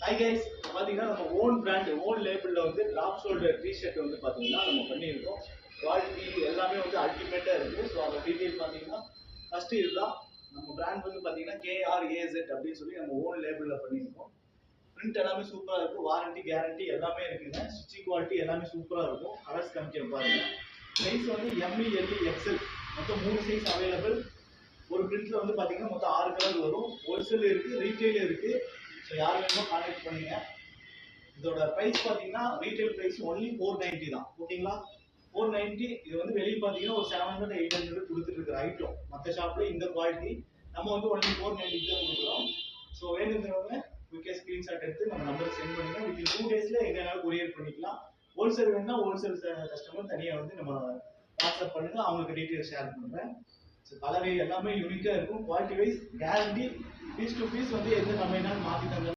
Hi guys, பார்த்தீங்கன்னா நம்ம own brand own லேபிளில் வந்து டிராப் ஷோல்டர் டிஷர்ட் வந்து பார்த்தீங்கன்னா நம்ம பண்ணியிருக்கோம். குவாலிட்டி எல்லாமே வந்து அல்டிமேட்டாக இருக்குது. ஸோ அந்த டீட்டெயில் பார்த்தீங்கன்னா ஃபஸ்ட்டு இதுதான். நம்ம பிராண்ட் வந்து பார்த்தீங்கன்னா KRAZ அப்படின்னு சொல்லி நம்ம ஓன் லேபிளில் பண்ணியிருக்கோம். பிரிண்ட் எல்லாமே சூப்பராக இருக்கும். வாரண்டி கேரண்டி எல்லாமே இருக்குங்க. ஸ்டிச்சிங் குவாலிட்டி எல்லாமே சூப்பராக இருக்கும். கலர்ஸ் காமிக்கிறேன் பாருங்க. சைஸ் வந்து ME, LE, XL மொத்தம் 3 சைஸ் அவைலபிள். ஒரு பிரிண்ட்ல வந்து பார்த்தீங்கன்னா மொத்தம் 6 கலர் வரும். ஹோல்சேல் இருக்குது, ரீட்டைல் இருக்குது. ஸோ யார் வேணுமோ கான்டாக்ட் பண்ணுங்க. இதோட ப்ரைஸ் பார்த்தீங்கன்னா ரீட்டைல் ப்ரைஸ் ஒன்லி 490 தான். ஓகேங்களா? 490. இது வந்து வெளியே பார்த்தீங்கன்னா ஒரு 700 800 கொடுத்துட்டு இருக்கிற ஐட்டம். மற்ற ஷாப்ல இந்த குவாலிட்டி நம்ம வந்து ஒன்லி 490 தான் கொடுக்குறோம். ஸோ வேணுங்கிறவங்க குயிக்காக ஸ்க்ரீன்ஷாட் எடுத்து நம்ம நம்பருக்கு சென்ட் பண்ணுங்க. வித்தின் 2 டேஸ்ல எங்கனாலும் கொரியர் பண்ணிக்கலாம். ஹோல்சேல் வேணும்னா ஹோல்சேல் கஸ்டமர் தனியாக வந்து நம்ம வாட்ஸ்அப் பண்ணுங்க, அவங்களுக்கு டீட்டெயில் ஷேர் பண்ணுறேன். ஸோ கலரு எல்லாமே யூனிக்காக இருக்கும். Quality wise guarantee, piece to piece வந்து எந்த கம்பெனினாலும் மாற்றி தந்தாலும்